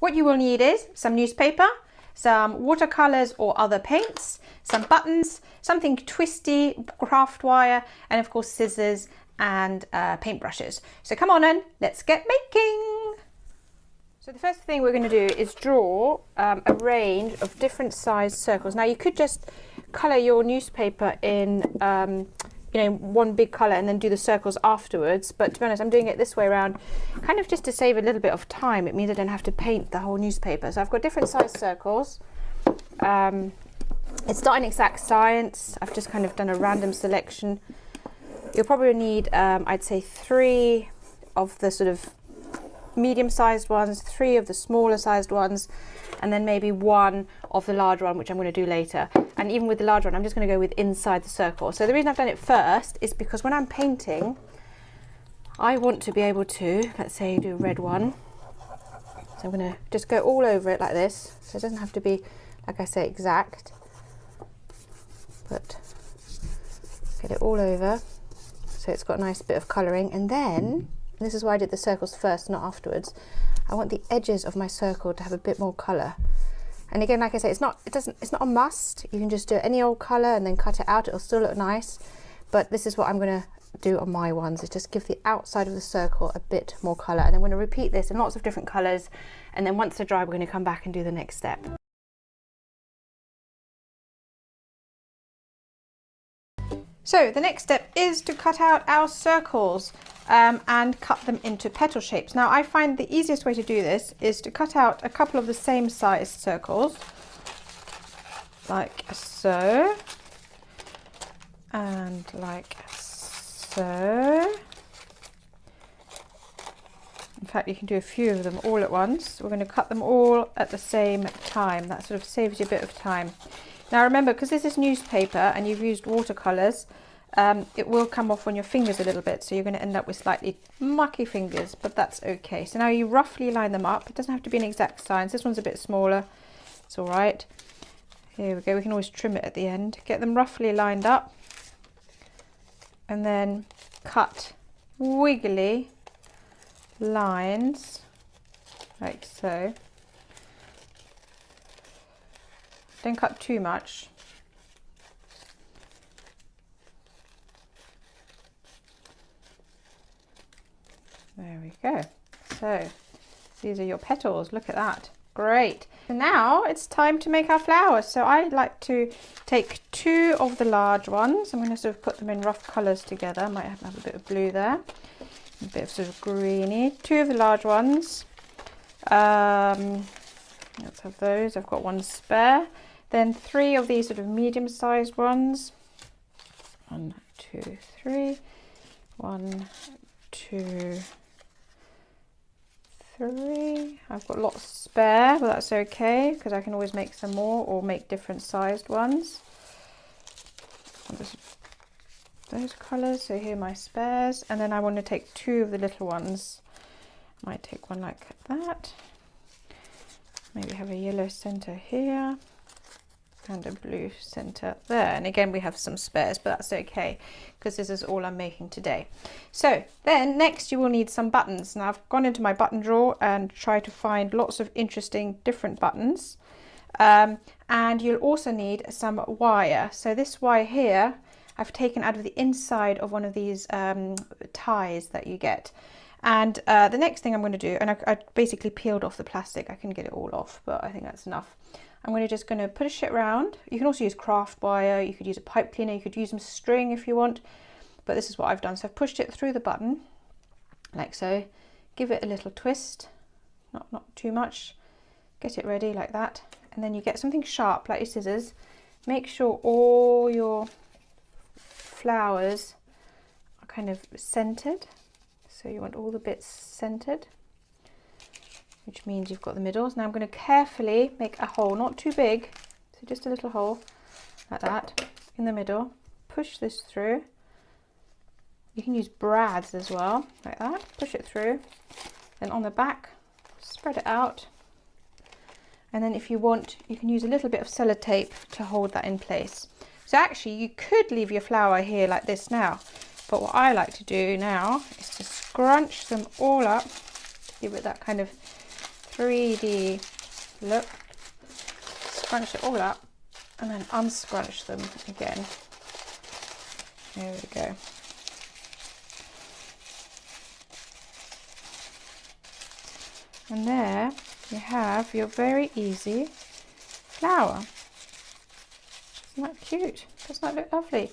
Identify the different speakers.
Speaker 1: What you will need is some newspaper, some watercolors or other paints, some buttons, something twisty, craft wire, and of course scissors and paintbrushes. So come on in, let's get making. So the first thing we're going to do is draw a range of different sized circles. Now you could just colour your newspaper in one big colour and then do the circles afterwards, but to be honest I'm doing it this way around kind of just to save a little bit of time. It means I don't have to paint the whole newspaper. So I've got different sized circles. It's not an exact science, I've just kind of done a random selection. You'll probably need I'd say 3 of the sort of medium-sized ones, 3 of the smaller sized ones, and then maybe 1 of the larger one, which I'm going to do later. And even with the larger one, I'm just going to go with inside the circle. So the reason I've done it first is because when I'm painting, I want to be able to, let's say, do a red one. So I'm going to just go all over it like this. So it doesn't have to be, like I say, exact, but get it all over. So it's got a nice bit of colouring. And then, this is why I did the circles first, not afterwards. I want the edges of my circle to have a bit more colour. And again, like I say, it's not a must. You can just do any old colour and then cut it out. It'll still look nice. But this is what I'm going to do on my ones, is just give the outside of the circle a bit more colour. And I'm going to repeat this in lots of different colours. And then once they're dry, we're going to come back and do the next step. So the next step is to cut out our circles and cut them into petal shapes. Now I find the easiest way to do this is to cut out a couple of the same size circles, like so, and like so. In fact, you can do a few of them all at once. We're going to cut them all at the same time. That sort of saves you a bit of time. Now remember, because this is newspaper and you've used watercolours, it will come off on your fingers a little bit, so you're going to end up with slightly mucky fingers, but that's okay. So now you roughly line them up. It doesn't have to be an exact science. This one's a bit smaller. It's all right. Here we go. We can always trim it at the end. Get them roughly lined up and then cut wiggly lines like so. Don't cut too much. There we go. So these are your petals. Look at that. Great. So now it's time to make our flowers. So I like to take 2 of the large ones. I'm going to sort of put them in rough colours together. Might have a bit of blue there, a bit of sort of greeny. 2 of the large ones. Let's have those. I've got 1 spare. Then 3 of these sort of medium-sized ones. 1, 2, 3. 1, 2, 3. I've got lots spare, but that's okay because I can always make some more or make different sized ones. Those colours. So here are my spares, and then I want to take 2 of the little ones. I might take one like that. Maybe have a yellow centre here and a blue center there, and again we have some spares, but that's okay because this is all I'm making today. So then next you will need some buttons. Now I've gone into my button drawer and tried to find lots of interesting different buttons, and you'll also need some wire. So this wire here I've taken out of the inside of one of these ties that you get. And the next thing I'm going to do, and I basically peeled off the plastic, I can get it all off, but I think that's enough. I'm just going to push it around. You can also use craft wire, you could use a pipe cleaner, you could use some string if you want, but this is what I've done. So I've pushed it through the button, like so. Give it a little twist, not too much. Get it ready like that. And then you get something sharp, like your scissors. Make sure all your flowers are kind of centered. So you want all the bits centered, which means you've got the middles. Now I'm going to carefully make a hole, not too big, so just a little hole like that in the middle. Push this through. You can use brads as well, like that. Push it through. Then on the back, spread it out. And then if you want, you can use a little bit of sellotape to hold that in place. So actually you could leave your flower here like this now, but what I like to do now is to scrunch them all up, give it that kind of 3D look. Scrunch it all up and then unscrunch them again. There we go. And there you have your very easy flower. Isn't that cute? Doesn't that look lovely?